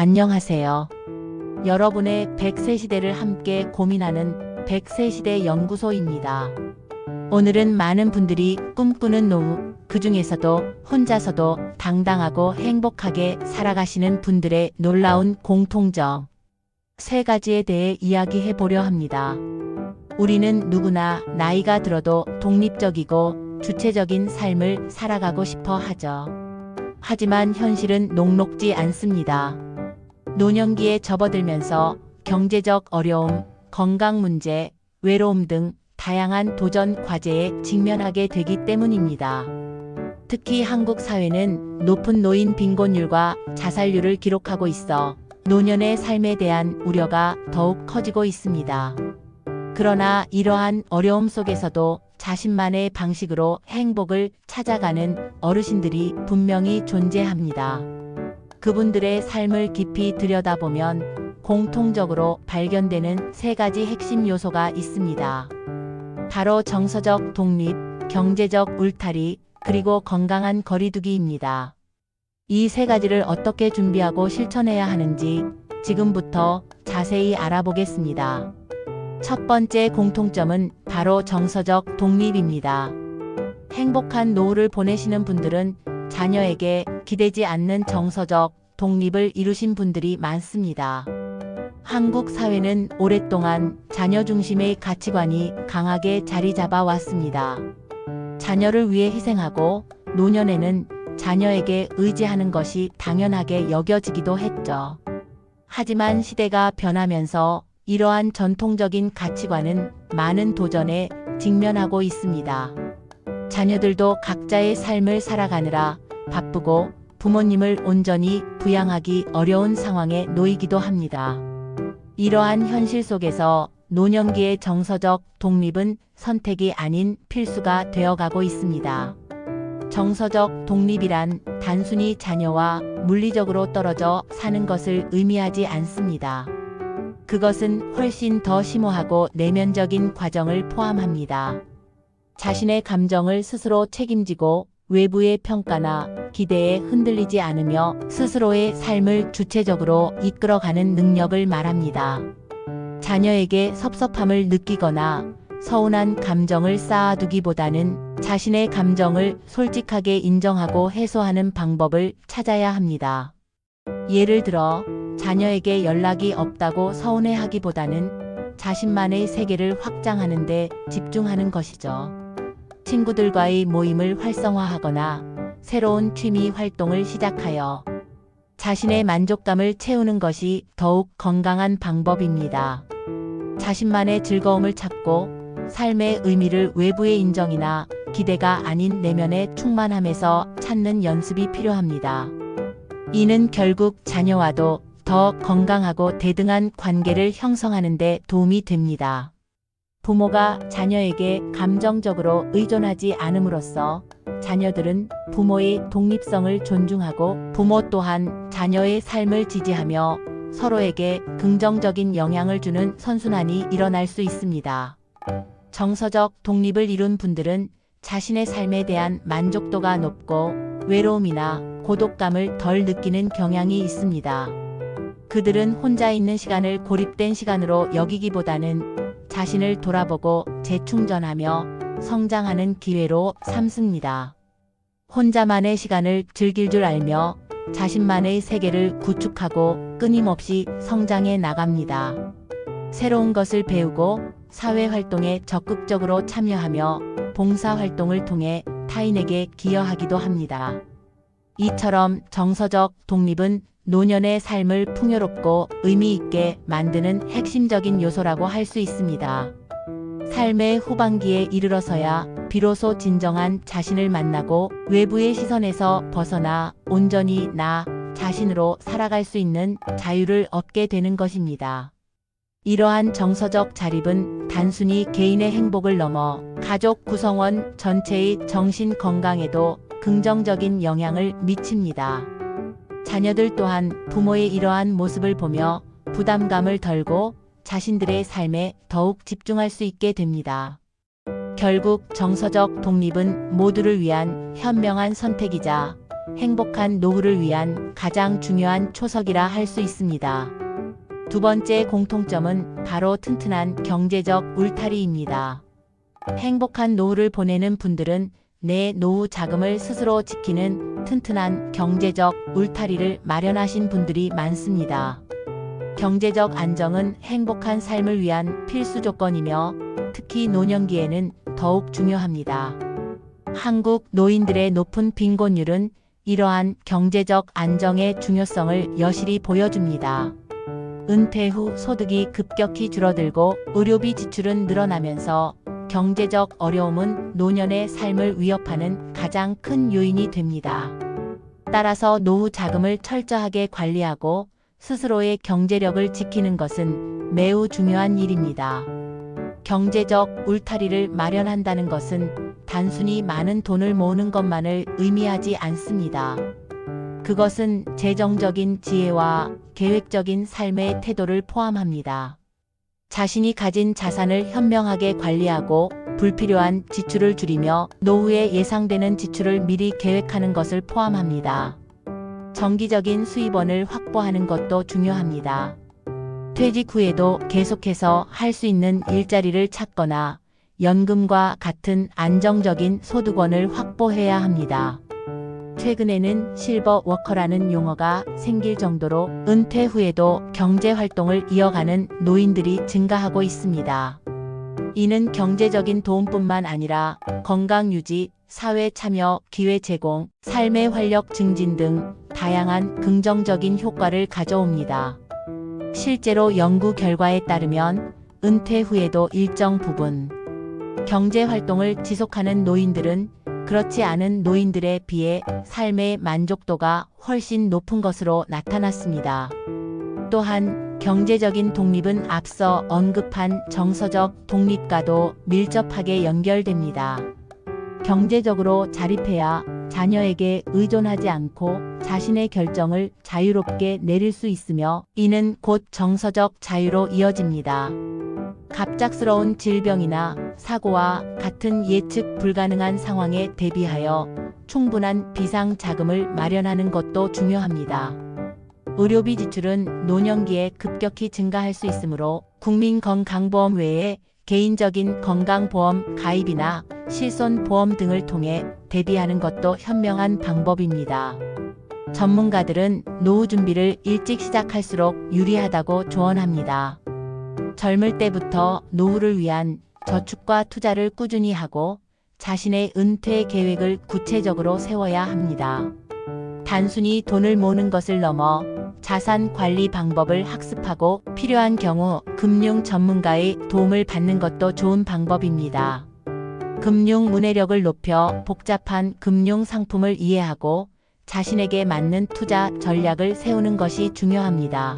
안녕하세요. 여러분의 100세 시대를 함께 고민하는 100세 시대 연구소입니다. 오늘은 많은 분들이 꿈꾸는 노후, 그 중에서도 혼자서도 당당하고 행복하게 살아가시는 분들의 놀라운 공통점 3가지에 대해 이야기해 보려 합니다. 우리는 누구나 나이가 들어도 독립적이고 주체적인 삶을 살아가고 싶어 하죠. 하지만 현실은 녹록지 않습니다. 노년기에 접어들면서 경제적 어려움, 건강 문제, 외로움 등 다양한 도전 과제에 직면하게 되기 때문입니다. 특히 한국 사회는 높은 노인 빈곤율과 자살률을 기록하고 있어 노년의 삶에 대한 우려가 더욱 커지고 있습니다. 그러나 이러한 어려움 속에서도 자신만의 방식으로 행복을 찾아가는 어르신들이 분명히 존재합니다. 그분들의 삶을 깊이 들여다보면 공통적으로 발견되는 3가지 핵심 요소가 있습니다. 바로 정서적 독립, 경제적 울타리, 그리고 건강한 거리두기입니다. 이 3가지를 어떻게 준비하고 실천해야 하는지 지금부터 자세히 알아보겠습니다. 첫 번째 공통점은 바로 정서적 독립입니다. 행복한 노후를 보내시는 분들은 자녀에게 기대지 않는 정서적 독립을 이루신 분들이 많습니다. 한국 사회는 오랫동안 자녀 중심의 가치관이 강하게 자리 잡아 왔습니다. 자녀를 위해 희생하고 노년에는 자녀에게 의지하는 것이 당연하게 여겨지기도 했죠. 하지만 시대가 변하면서 이러한 전통적인 가치관은 많은 도전에 직면하고 있습니다. 자녀들도 각자의 삶을 살아가느라 바쁘고 부모님을 온전히 부양하기 어려운 상황에 놓이기도 합니다. 이러한 현실 속에서 노년기의 정서적 독립은 선택이 아닌 필수가 되어가고 있습니다. 정서적 독립이란 단순히 자녀와 물리적으로 떨어져 사는 것을 의미하지 않습니다. 그것은 훨씬 더 심오하고 내면적인 과정을 포함합니다. 자신의 감정을 스스로 책임지고 외부의 평가나 기대에 흔들리지 않으며 스스로의 삶을 주체적으로 이끌어가는 능력을 말합니다. 자녀에게 섭섭함을 느끼거나 서운한 감정을 쌓아두기보다는 자신의 감정을 솔직하게 인정하고 해소하는 방법을 찾아야 합니다. 예를 들어 자녀에게 연락이 없다고 서운해하기보다는 자신만의 세계를 확장하는 데 집중하는 것이죠. 친구들과의 모임을 활성화하거나 새로운 취미 활동을 시작하여 자신의 만족감을 채우는 것이 더욱 건강한 방법입니다. 자신만의 즐거움을 찾고 삶의 의미를 외부의 인정이나 기대가 아닌 내면의 충만함에서 찾는 연습이 필요합니다. 이는 결국 자녀와도 더 건강하고 대등한 관계를 형성하는 데 도움이 됩니다. 부모가 자녀에게 감정적으로 의존하지 않음으로써 자녀들은 부모의 독립성을 존중하고 부모 또한 자녀의 삶을 지지하며 서로에게 긍정적인 영향을 주는 선순환이 일어날 수 있습니다. 정서적 독립을 이룬 분들은 자신의 삶에 대한 만족도가 높고 외로움이나 고독감을 덜 느끼는 경향이 있습니다. 그들은 혼자 있는 시간을 고립된 시간으로 여기기보다는 자신을 돌아보고 재충전하며 성장하는 기회로 삼습니다. 혼자만의 시간을 즐길 줄 알며 자신만의 세계를 구축하고 끊임없이 성장해 나갑니다. 새로운 것을 배우고 사회활동에 적극적으로 참여하며 봉사활동을 통해 타인에게 기여하기도 합니다. 이처럼 정서적 독립은 노년의 삶을 풍요롭고 의미 있게 만드는 핵심적인 요소라고 할 수 있습니다. 삶의 후반기에 이르러서야 비로소 진정한 자신을 만나고 외부의 시선에서 벗어나 온전히 나 자신으로 살아갈 수 있는 자유를 얻게 되는 것입니다. 이러한 정서적 자립은 단순히 개인의 행복을 넘어 가족 구성원 전체의 정신 건강에도 긍정적인 영향을 미칩니다. 자녀들 또한 부모의 이러한 모습을 보며 부담감을 덜고 자신들의 삶에 더욱 집중할 수 있게 됩니다. 결국 정서적 독립은 모두를 위한 현명한 선택이자 행복한 노후를 위한 가장 중요한 초석이라 할 수 있습니다. 두 번째 공통점은 바로 튼튼한 경제적 울타리입니다. 행복한 노후를 보내는 분들은 내 노후 자금을 스스로 지키는 튼튼한 경제적 울타리를 마련하신 분들이 많습니다. 경제적 안정은 행복한 삶을 위한 필수 조건이며 특히 노년기에는 더욱 중요합니다. 한국 노인들의 높은 빈곤율은 이러한 경제적 안정의 중요성을 여실히 보여줍니다. 은퇴 후 소득이 급격히 줄어들고 의료비 지출은 늘어나면서 경제적 어려움은 노년의 삶을 위협하는 가장 큰 요인이 됩니다. 따라서 노후 자금을 철저하게 관리하고 스스로의 경제력을 지키는 것은 매우 중요한 일입니다. 경제적 울타리를 마련한다는 것은 단순히 많은 돈을 모으는 것만을 의미하지 않습니다. 그것은 재정적인 지혜와 계획적인 삶의 태도를 포함합니다. 자신이 가진 자산을 현명하게 관리하고 불필요한 지출을 줄이며 노후에 예상되는 지출을 미리 계획하는 것을 포함합니다. 정기적인 수입원을 확보하는 것도 중요합니다. 퇴직 후에도 계속해서 할 수 있는 일자리를 찾거나 연금과 같은 안정적인 소득원을 확보해야 합니다. 최근에는 실버 워커라는 용어가 생길 정도로 은퇴 후에도 경제 활동을 이어가는 노인들이 증가하고 있습니다. 이는 경제적인 도움뿐만 아니라 건강 유지, 사회 참여, 기회 제공, 삶의 활력 증진 등 다양한 긍정적인 효과를 가져옵니다. 실제로 연구 결과에 따르면 은퇴 후에도 일정 부분 경제 활동을 지속하는 노인들은 그렇지 않은 노인들에 비해 삶의 만족도가 훨씬 높은 것으로 나타났습니다. 또한 경제적인 독립은 앞서 언급한 정서적 독립과도 밀접하게 연결됩니다. 경제적으로 자립해야 자녀에게 의존하지 않고 자신의 결정을 자유롭게 내릴 수 있으며 이는 곧 정서적 자유로 이어집니다. 갑작스러운 질병이나 사고와 같은 예측 불가능한 상황에 대비하여 충분한 비상 자금을 마련하는 것도 중요합니다. 의료비 지출은 노년기에 급격히 증가할 수 있으므로 국민건강보험 외에 개인적인 건강보험 가입이나 실손보험 등을 통해 대비하는 것도 현명한 방법입니다. 전문가들은 노후 준비를 일찍 시작할수록 유리하다고 조언합니다. 젊을 때부터 노후를 위한 저축과 투자를 꾸준히 하고 자신의 은퇴 계획을 구체적으로 세워야 합니다. 단순히 돈을 모으는 것을 넘어 자산 관리 방법을 학습하고 필요한 경우 금융 전문가의 도움을 받는 것도 좋은 방법입니다. 금융 문해력을 높여 복잡한 금융 상품을 이해하고 자신에게 맞는 투자 전략을 세우는 것이 중요합니다.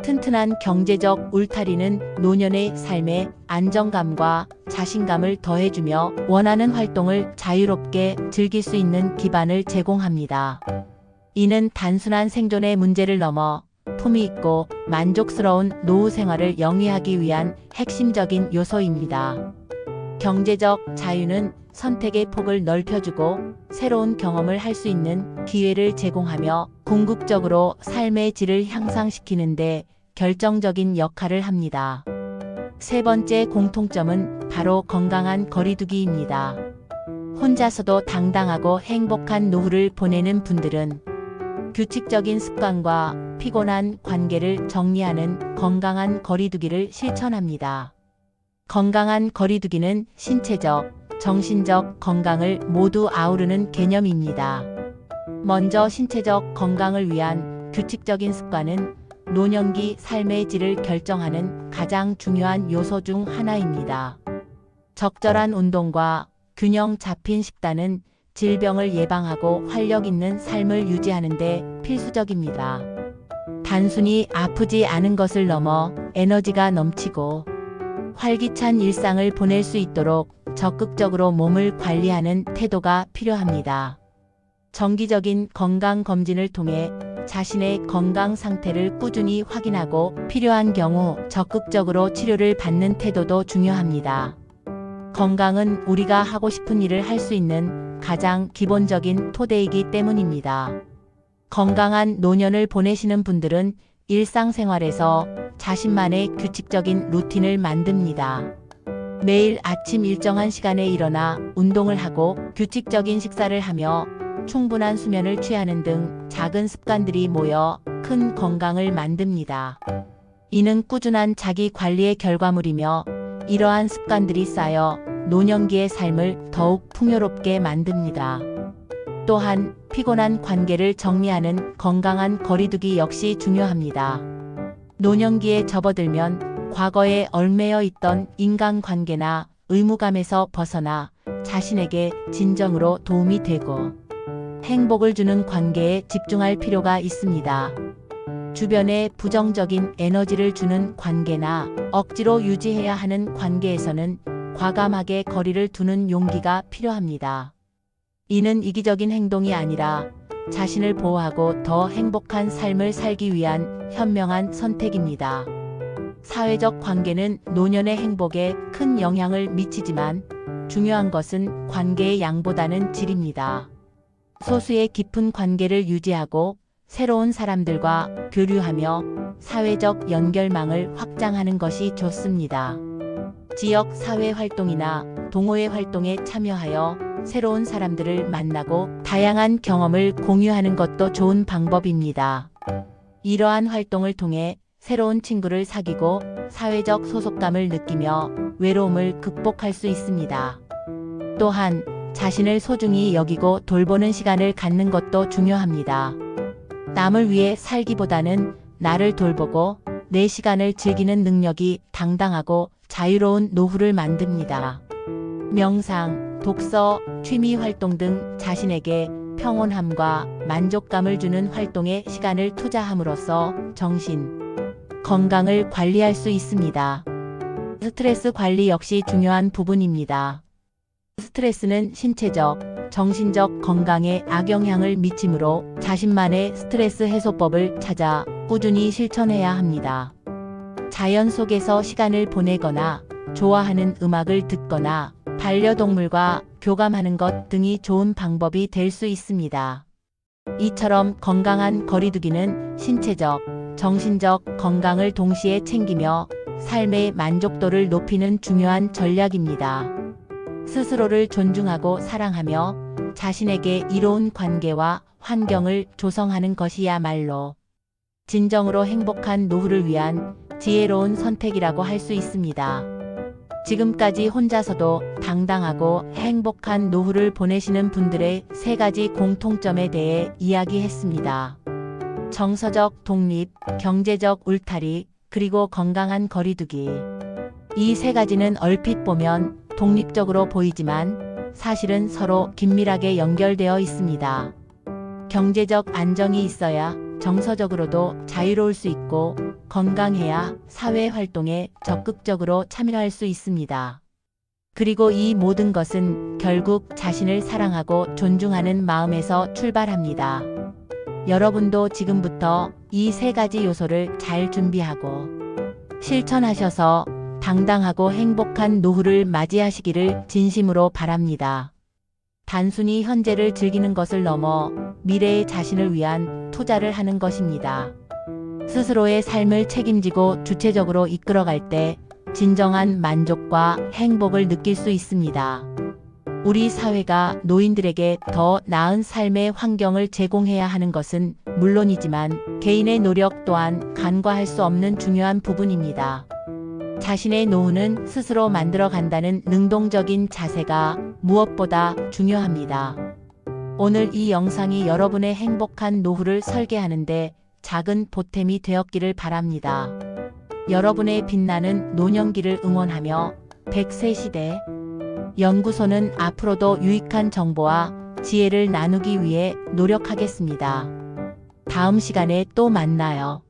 튼튼한 경제적 울타리는 노년의 삶에 안정감과 자신감을 더해주며 원하는 활동을 자유롭게 즐길 수 있는 기반을 제공합니다. 이는 단순한 생존의 문제를 넘어 품위 있고 만족스러운 노후 생활을 영위하기 위한 핵심적인 요소입니다. 경제적 자유는 선택의 폭을 넓혀주고 새로운 경험을 할 수 있는 기회를 제공하며 궁극적으로 삶의 질을 향상시키는 데 결정적인 역할을 합니다. 세 번째 공통점은 바로 건강한 거리두기입니다. 혼자서도 당당하고 행복한 노후를 보내는 분들은 규칙적인 습관과 피곤한 관계를 정리하는 건강한 거리두기를 실천합니다. 건강한 거리두기는 신체적, 정신적 건강을 모두 아우르는 개념입니다. 먼저 신체적 건강을 위한 규칙적인 습관은 노년기 삶의 질을 결정하는 가장 중요한 요소 중 하나입니다. 적절한 운동과 균형 잡힌 식단은 질병을 예방하고 활력 있는 삶을 유지하는 데 필수적입니다. 단순히 아프지 않은 것을 넘어 에너지가 넘치고 활기찬 일상을 보낼 수 있도록 적극적으로 몸을 관리하는 태도가 필요합니다. 정기적인 건강검진을 통해 자신의 건강 상태를 꾸준히 확인하고 필요한 경우 적극적으로 치료를 받는 태도도 중요합니다. 건강은 우리가 하고 싶은 일을 할 수 있는 가장 기본적인 토대이기 때문입니다. 건강한 노년을 보내시는 분들은 일상생활에서 자신만의 규칙적인 루틴을 만듭니다. 매일 아침 일정한 시간에 일어나 운동을 하고 규칙적인 식사를 하며 충분한 수면을 취하는 등 작은 습관들이 모여 큰 건강을 만듭니다. 이는 꾸준한 자기 관리의 결과물이며 이러한 습관들이 쌓여 노년기의 삶을 더욱 풍요롭게 만듭니다. 또한 피곤한 관계를 정리하는 건강한 거리두기 역시 중요합니다. 노년기에 접어들면 과거에 얽매여 있던 인간관계나 의무감에서 벗어나 자신에게 진정으로 도움이 되고 행복을 주는 관계에 집중할 필요가 있습니다. 주변에 부정적인 에너지를 주는 관계나 억지로 유지해야 하는 관계에서는 과감하게 거리를 두는 용기가 필요합니다. 이는 이기적인 행동이 아니라 자신을 보호하고 더 행복한 삶을 살기 위한 현명한 선택입니다. 사회적 관계는 노년의 행복에 큰 영향을 미치지만 중요한 것은 관계의 양보다는 질입니다. 소수의 깊은 관계를 유지하고 새로운 사람들과 교류하며 사회적 연결망을 확장하는 것이 좋습니다. 지역 사회 활동이나 동호회 활동에 참여하여 새로운 사람들을 만나고 다양한 경험을 공유하는 것도 좋은 방법입니다. 이러한 활동을 통해 새로운 친구를 사귀고 사회적 소속감을 느끼며 외로움을 극복할 수 있습니다. 또한 자신을 소중히 여기고 돌보는 시간을 갖는 것도 중요합니다. 남을 위해 살기보다는 나를 돌보고 내 시간을 즐기는 능력이 당당하고 자유로운 노후를 만듭니다. 명상, 독서, 취미 활동 등 자신에게 평온함과 만족감을 주는 활동에 시간을 투자함으로써 정신, 건강을 관리할 수 있습니다. 스트레스 관리 역시 중요한 부분입니다. 스트레스는 신체적, 정신적 건강에 악영향을 미치므로 자신만의 스트레스 해소법을 찾아 꾸준히 실천해야 합니다. 자연 속에서 시간을 보내거나 좋아하는 음악을 듣거나 반려동물과 교감하는 것 등이 좋은 방법이 될 수 있습니다. 이처럼 건강한 거리두기는 신체적, 정신적 건강을 동시에 챙기며 삶의 만족도를 높이는 중요한 전략입니다. 스스로를 존중하고 사랑하며 자신에게 이로운 관계와 환경을 조성하는 것이야말로 진정으로 행복한 노후를 위한 지혜로운 선택이라고 할 수 있습니다. 지금까지 혼자서도 당당하고 행복한 노후를 보내시는 분들의 3가지 공통점에 대해 이야기했습니다. 정서적 독립, 경제적 울타리, 그리고 건강한 거리두기. 이 3가지는 얼핏 보면 독립적으로 보이지만 사실은 서로 긴밀하게 연결되어 있습니다. 경제적 안정이 있어야 정서적으로도 자유로울 수 있고 건강해야 사회 활동에 적극적으로 참여할 수 있습니다. 그리고 이 모든 것은 결국 자신을 사랑하고 존중하는 마음에서 출발합니다. 여러분도 지금부터 이 3가지 요소를 잘 준비하고 실천하셔서 당당하고 행복한 노후를 맞이하시기를 진심으로 바랍니다. 단순히 현재를 즐기는 것을 넘어 미래의 자신을 위한 투자를 하는 것입니다. 스스로의 삶을 책임지고 주체적으로 이끌어갈 때 진정한 만족과 행복을 느낄 수 있습니다. 우리 사회가 노인들에게 더 나은 삶의 환경을 제공해야 하는 것은 물론이지만 개인의 노력 또한 간과할 수 없는 중요한 부분입니다. 자신의 노후는 스스로 만들어 간다는 능동적인 자세가 무엇보다 중요합니다. 오늘 이 영상이 여러분의 행복한 노후를 설계하는데 작은 보탬이 되었기를 바랍니다. 여러분의 빛나는 노년기를 응원하며 100세 시대 연구소는 앞으로도 유익한 정보와 지혜를 나누기 위해 노력하겠습니다. 다음 시간에 또 만나요.